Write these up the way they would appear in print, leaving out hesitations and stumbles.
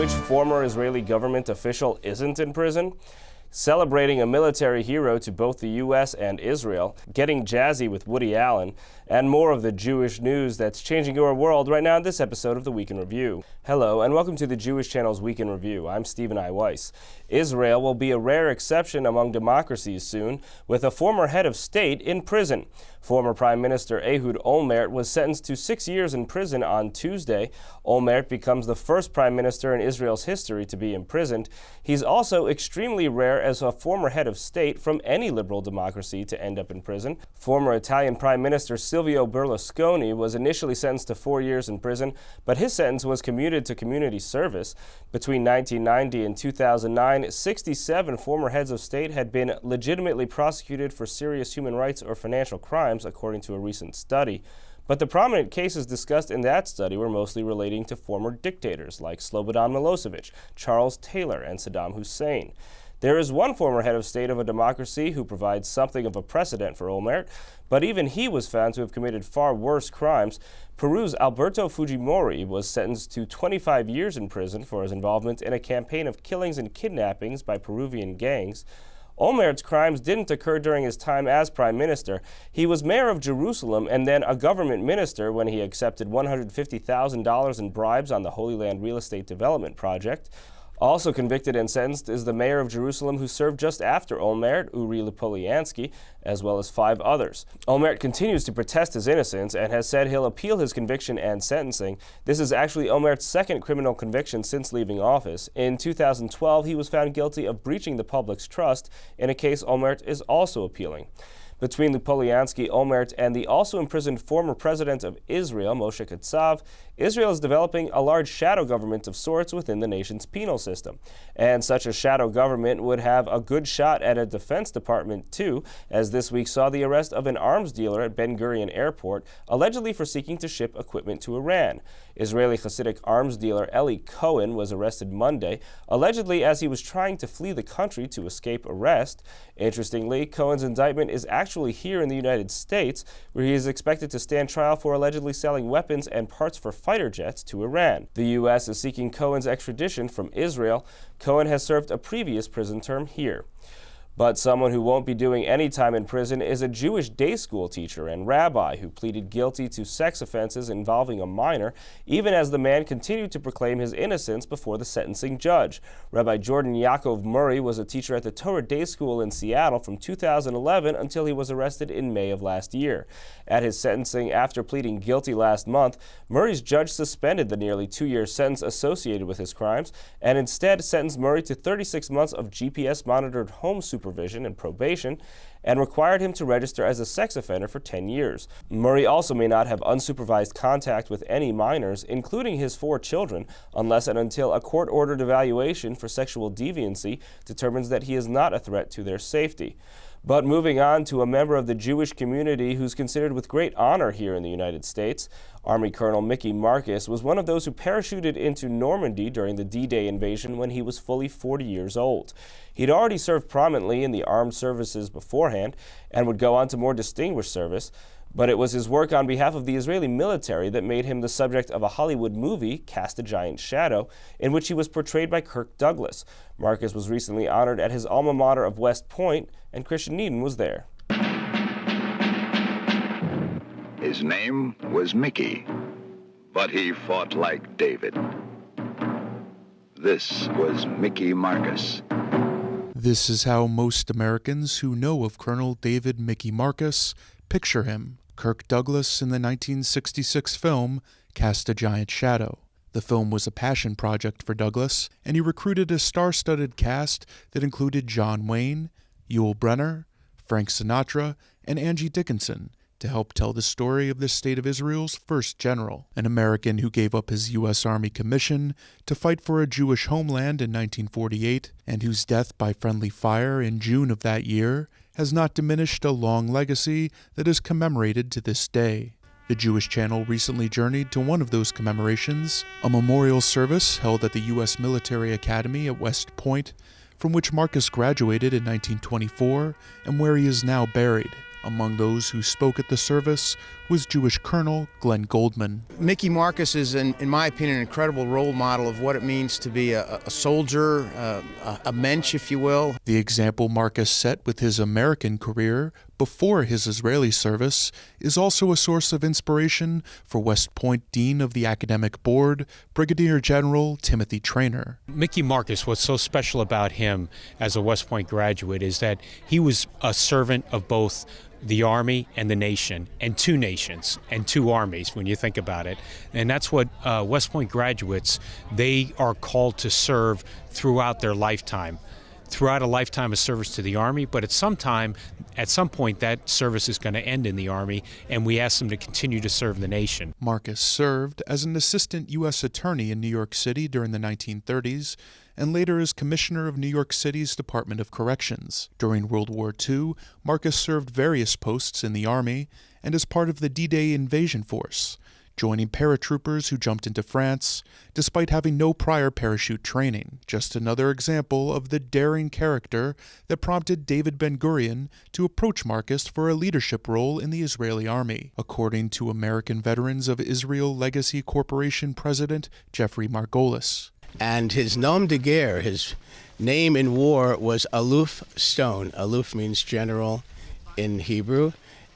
which former Israeli government official isn't in prison? Celebrating a military hero to both the U.S. and Israel, getting jazzy with Woody Allen, and more of the Jewish news that's changing your world right now in this episode of the Week in Review. Hello, and welcome to the Jewish Channel's Week in Review. I'm Stephen I. Weiss. Israel will be a rare exception among democracies soon, with a former head of state in prison. Former Prime Minister Ehud Olmert was sentenced to 6 years in prison on Tuesday. Olmert becomes the first prime minister in Israel's history to be imprisoned. He's also extremely rare as a former head of state from any liberal democracy to end up in prison. Former Italian Prime Minister Silvio Berlusconi was initially sentenced to 4 years in prison, but his sentence was commuted to community service. Between 1990 and 2009, 67 former heads of state had been legitimately prosecuted for serious human rights or financial crimes, according to a recent study. But the prominent cases discussed in that study were mostly relating to former dictators like Slobodan Milosevic, Charles Taylor, and Saddam Hussein. There is one former head of state of a democracy who provides something of a precedent for Olmert, but even he was found to have committed far worse crimes. Peru's Alberto Fujimori was sentenced to 25 years in prison for his involvement in a campaign of killings and kidnappings by Peruvian gangs. Olmert's crimes didn't occur during his time as prime minister. He was mayor of Jerusalem and then a government minister when he accepted $150,000 in bribes on the Holy Land real estate development project. Also convicted and sentenced is the mayor of Jerusalem who served just after Olmert, Uri Lupoliansky, as well as 5 others. Olmert continues to protest his innocence and has said he'll appeal his conviction and sentencing. This is actually Olmert's second criminal conviction since leaving office. In 2012, he was found guilty of breaching the public's trust in a case Olmert is also appealing. Between Lupoliansky, Olmert, and the also imprisoned former president of Israel, Moshe Katsav, Israel is developing a large shadow government of sorts within the nation's penal system. And such a shadow government would have a good shot at a defense department too, as this week saw the arrest of an arms dealer at Ben Gurion Airport, allegedly for seeking to ship equipment to Iran. Israeli Hasidic arms dealer Eli Cohen was arrested Monday, allegedly as he was trying to flee the country to escape arrest. Interestingly, Cohen's indictment is actually here in the United States, where he is expected to stand trial for allegedly selling weapons and parts for fighter jets to Iran. The U.S. is seeking Cohen's extradition from Israel. Cohen has served a previous prison term here. But someone who won't be doing any time in prison is a Jewish day school teacher and rabbi who pleaded guilty to sex offenses involving a minor, even as the man continued to proclaim his innocence before the sentencing judge. Rabbi Jordan Yaakov Murray was a teacher at the Torah Day School in Seattle from 2011 until he was arrested in May of last year. At his sentencing after pleading guilty last month, Murray's judge suspended the nearly 2-year sentence associated with his crimes and instead sentenced Murray to 36 months of GPS-monitored home supervision and probation, and required him to register as a sex offender for 10 years. Murray also may not have unsupervised contact with any minors, including his 4 children, unless and until a court-ordered evaluation for sexual deviancy determines that he is not a threat to their safety. But moving on to a member of the Jewish community who's considered with great honor here in the United States, Army Colonel Mickey Marcus was one of those who parachuted into Normandy during the D-Day invasion when he was fully 40 years old. He'd already served prominently in the armed services beforehand and would go on to more distinguished service, but it was his work on behalf of the Israeli military that made him the subject of a Hollywood movie, Cast a Giant Shadow, in which he was portrayed by Kirk Douglas. Marcus was recently honored at his alma mater of West Point, and Christian Needon was there. His name was Mickey, but he fought like David. This was Mickey Marcus. This is how most Americans who know of Colonel David Mickey Marcus picture him. Kirk Douglas in the 1966 film Cast a Giant Shadow. The film was a passion project for Douglas, and he recruited a star-studded cast that included John Wayne, Yul Brynner, Frank Sinatra, and Angie Dickinson to help tell the story of the State of Israel's first general, an American who gave up his U.S. Army commission to fight for a Jewish homeland in 1948, and whose death by friendly fire in June of that year has not diminished a long legacy that is commemorated to this day. The Jewish Channel recently journeyed to one of those commemorations, a memorial service held at the U.S. Military Academy at West Point, from which Marcus graduated in 1924 and where he is now buried. Among those who spoke at the service was Jewish Colonel Glenn Goldman. Mickey Marcus is, in my opinion, an incredible role model of what it means to be a soldier, a mensch, if you will. The example Marcus set with his American career before his Israeli service is also a source of inspiration for West Point Dean of the Academic Board, Brigadier General Timothy Traynor. Mickey Marcus, what's so special about him as a West Point graduate is that he was a servant of both the Army and the nation, and two nations and two armies when you think about it. And that's what West Point graduates, they are called to serve throughout their lifetime. Throughout a lifetime of service to the Army, but at some point, that service is going to end in the Army, and we ask them to continue to serve the nation. Marcus served as an assistant U.S. attorney in New York City during the 1930s, and later as commissioner of New York City's Department of Corrections. During World War II, Marcus served various posts in the Army and as part of the D-Day invasion force, joining paratroopers who jumped into France, despite having no prior parachute training. Just another example of the daring character that prompted David Ben-Gurion to approach Marcus for a leadership role in the Israeli army, according to American Veterans of Israel Legacy Corporation President Jeffrey Margolis. And his nom de guerre, his name in war, was Aluf Stone. Aluf means general in Hebrew,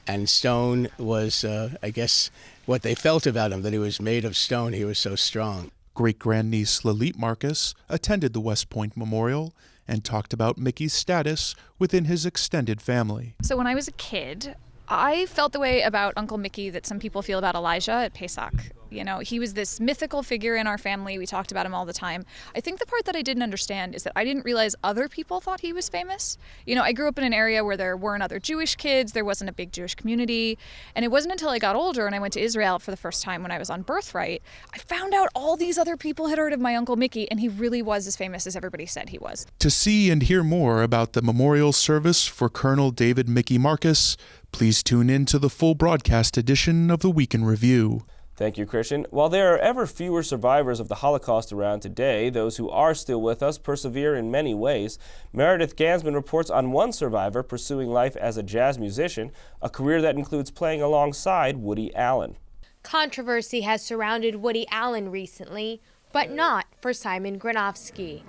and stone was, I guess, what they felt about him, that he was made of stone. He was so strong. Great-grandniece Lalit Marcus attended the West Point Memorial and talked about Mickey's status within his extended family. So when I was a kid, I felt the way about Uncle Mickey that some people feel about Elijah at Pesach. You know, he was this mythical figure in our family. We talked about him all the time. I think the part that I didn't understand is that I didn't realize other people thought he was famous. You know, I grew up in an area where there weren't other Jewish kids. There wasn't a big Jewish community. And it wasn't until I got older and I went to Israel for the first time when I was on Birthright, I found out all these other people had heard of my Uncle Mickey, and he really was as famous as everybody said he was. To see and hear more about the memorial service for Colonel David Mickey Marcus, please tune in to the full broadcast edition of the Week in Review. Thank you, Christian. While there are ever fewer survivors of the Holocaust around today, those who are still with us persevere in many ways. Meredith Gansman reports on one survivor pursuing life as a jazz musician, a career that includes playing alongside Woody Allen. Controversy has surrounded Woody Allen recently, but not for Simon Granofsky.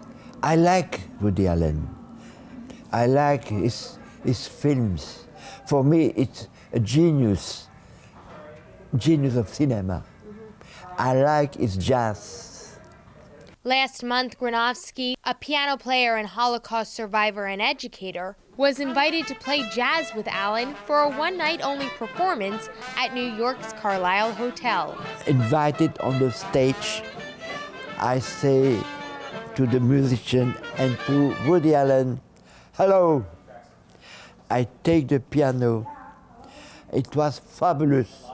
I like Woody Allen. I like his films. For me, it's a genius of cinema. I like his jazz. Last month, Granofsky, a piano player and Holocaust survivor and educator, was invited to play jazz with Allen for a one-night-only performance at New York's Carlisle Hotel. Invited on the stage, I say to the musician and to Woody Allen, "Hello." I take the piano. It was fabulous.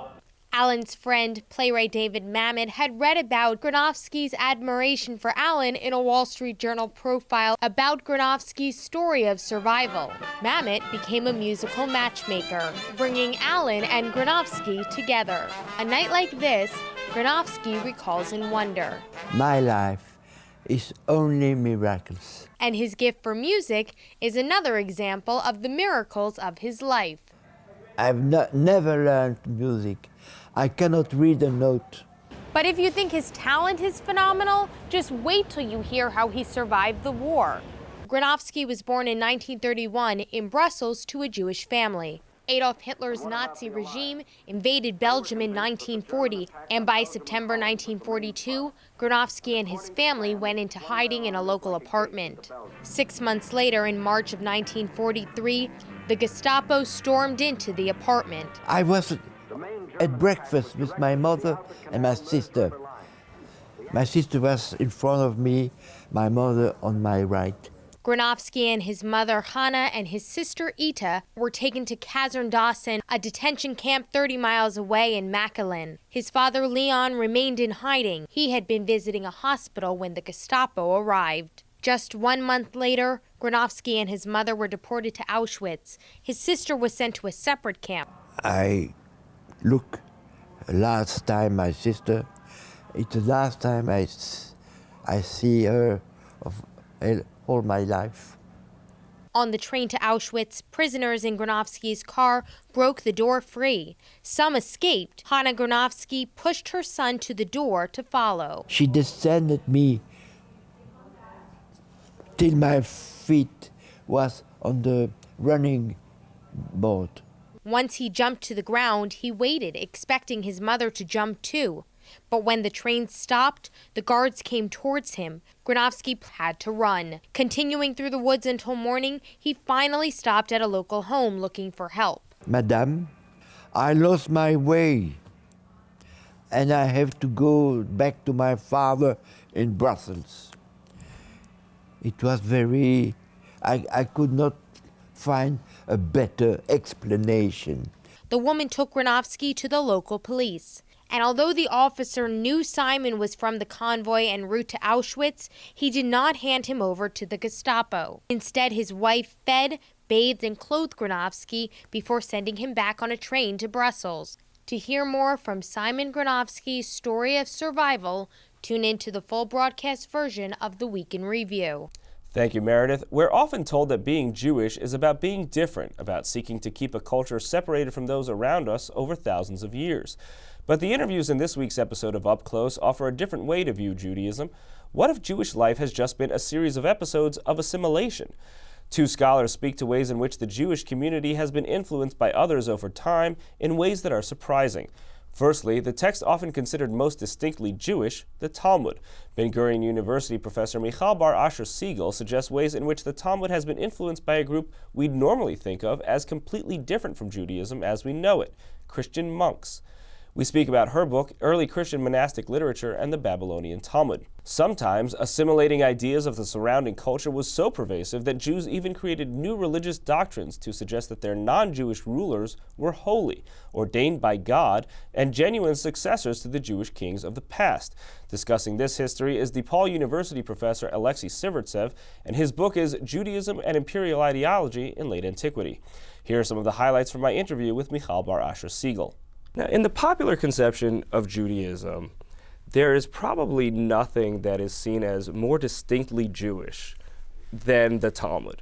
Allen's friend, playwright David Mamet, had read about Granofsky's admiration for Allen in a Wall Street Journal profile about Granofsky's story of survival. Mamet became a musical matchmaker, bringing Allen and Granofsky together. A night like this, Granofsky recalls in wonder. My life is only miracles. And his gift for music is another example of the miracles of his life. I've never learned music. I cannot read a note. But if you think his talent is phenomenal, just wait till you hear how he survived the war. Granofsky was born in 1931 in Brussels to a Jewish family. Adolf Hitler's Nazi regime invaded Belgium in 1940, and by September 1942, Granofsky and his family went into hiding in a local apartment. 6 months later, in March of 1943, the Gestapo stormed into the apartment. I was at breakfast with my mother and my sister. My sister was in front of me, my mother on my right. Granofsky and his mother, Hannah, and his sister, Ita, were taken to Kasern Dawson, a detention camp 30 miles away in Mechelen. His father, Leon, remained in hiding. He had been visiting a hospital when the Gestapo arrived. Just 1 month later, Granofsky and his mother were deported to Auschwitz. His sister was sent to a separate camp. I look, last time my sister, it's the last time I see her of all my life. On the train to Auschwitz, prisoners in Granofsky's car broke the door free. Some escaped. Hannah Granofsky pushed her son to the door to follow. She descended me till my feet was on the running board. Once he jumped to the ground, he waited, expecting his mother to jump too. But when the train stopped, the guards came towards him. Granofsky had to run. Continuing through the woods until morning, he finally stopped at a local home looking for help. Madame, I lost my way, and I have to go back to my father in Brussels. It was I could not find a better explanation. The woman took Granofsky to the local police. And although the officer knew Simon was from the convoy en route to Auschwitz, he did not hand him over to the Gestapo. Instead, his wife fed, bathed, and clothed Granofsky before sending him back on a train to Brussels. To hear more from Simon Granofsky's story of survival, tune in to the full broadcast version of the Week in Review. Thank you, Meredith. We're often told that being Jewish is about being different, about seeking to keep a culture separated from those around us over thousands of years. But the interviews in this week's episode of Up Close offer a different way to view Judaism. What if Jewish life has just been a series of episodes of assimilation? Two scholars speak to ways in which the Jewish community has been influenced by others over time in ways that are surprising. Firstly, the text often considered most distinctly Jewish, the Talmud. Ben Gurion University professor Michal Bar Asher Siegel suggests ways in which the Talmud has been influenced by a group we'd normally think of as completely different from Judaism as we know it, Christian monks. We speak about her book, Early Christian Monastic Literature and the Babylonian Talmud. Sometimes, assimilating ideas of the surrounding culture was so pervasive that Jews even created new religious doctrines to suggest that their non-Jewish rulers were holy, ordained by God, and genuine successors to the Jewish kings of the past. Discussing this history is DePaul University professor Alexei Sivertsev, and his book is Judaism and Imperial Ideology in Late Antiquity. Here are some of the highlights from my interview with Michal Bar Asher Siegel. Now, in the popular conception of Judaism, there is probably nothing that is seen as more distinctly Jewish than the Talmud.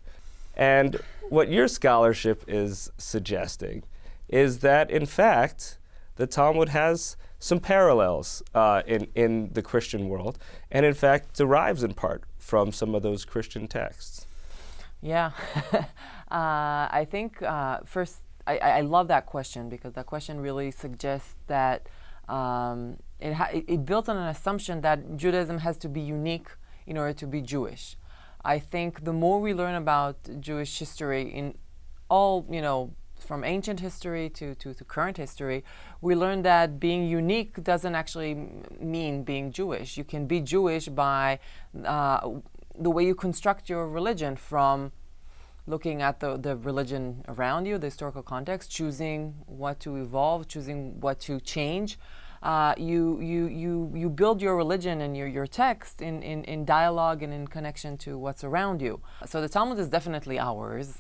And what your scholarship is suggesting is that, in fact, the Talmud has some parallels in the Christian world, and in fact derives in part from some of those Christian texts. Yeah, I think first, I love that question because that question really suggests that it builds on an assumption that Judaism has to be unique in order to be Jewish. I think the more we learn about Jewish history in all, from ancient history to current history, we learn that being unique doesn't actually mean being Jewish. You can be Jewish by the way you construct your religion, from looking at the religion around you, the historical context, choosing what to evolve, choosing what to change. You build your religion and your text in dialogue and in connection to what's around you. So the Talmud is definitely ours,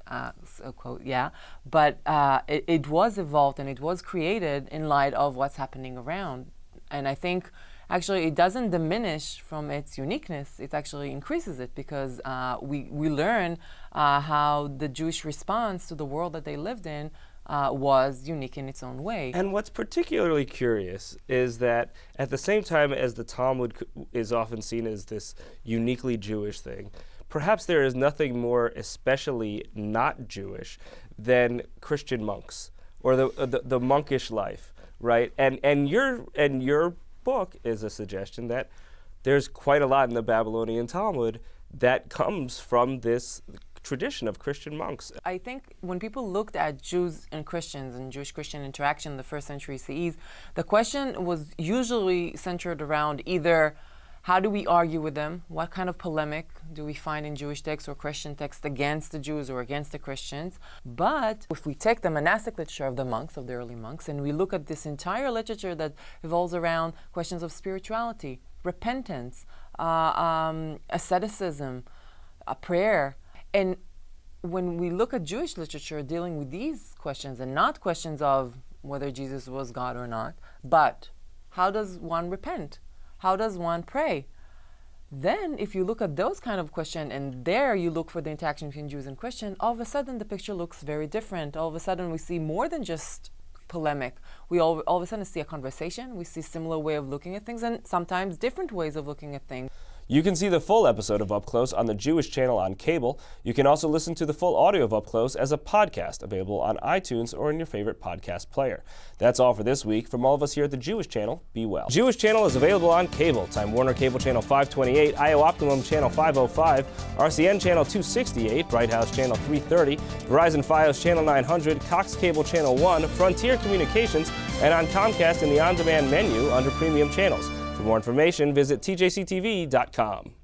so quote, yeah, but it was evolved and it was created in light of what's happening around. And I think actually it doesn't diminish from its uniqueness, it actually increases it, because we learn how the Jewish response to the world that they lived in was unique in its own way. And what's particularly curious is that at the same time as the Talmud is often seen as this uniquely Jewish thing, perhaps there is nothing more especially not Jewish than Christian monks or the monkish life, right? And your book is a suggestion that there's quite a lot in the Babylonian Talmud that comes from this tradition of Christian monks. I think when people looked at Jews and Christians and Jewish-Christian interaction in the first century CEs, the question was usually centered around either how do we argue with them, what kind of polemic do we find in Jewish texts or Christian texts against the Jews or against the Christians. But if we take the monastic literature of the monks, of the early monks, and we look at this entire literature that revolves around questions of spirituality, repentance, asceticism, prayer, and when we look at Jewish literature dealing with these questions, and not questions of whether Jesus was God or not, but how does one repent? How does one pray? Then, if you look at those kind of questions, and there you look for the interaction between Jews and Christians, all of a sudden the picture looks very different. All of a sudden we see more than just polemic. We all of a sudden see a conversation. We see similar way of looking at things, and sometimes different ways of looking at things. You can see the full episode of Up Close on the Jewish channel on cable. You can also listen to the full audio of Up Close as a podcast, available on iTunes or in your favorite podcast player. That's all for this week. From all of us here at the Jewish channel, be well. Jewish channel is available on cable. Time Warner Cable Channel 528, IO Optimum Channel 505, RCN Channel 268, Bright House Channel 330, Verizon Fios Channel 900, Cox Cable Channel 1, Frontier Communications, and on Comcast in the on-demand menu under Premium Channels. For more information, visit tjctv.com.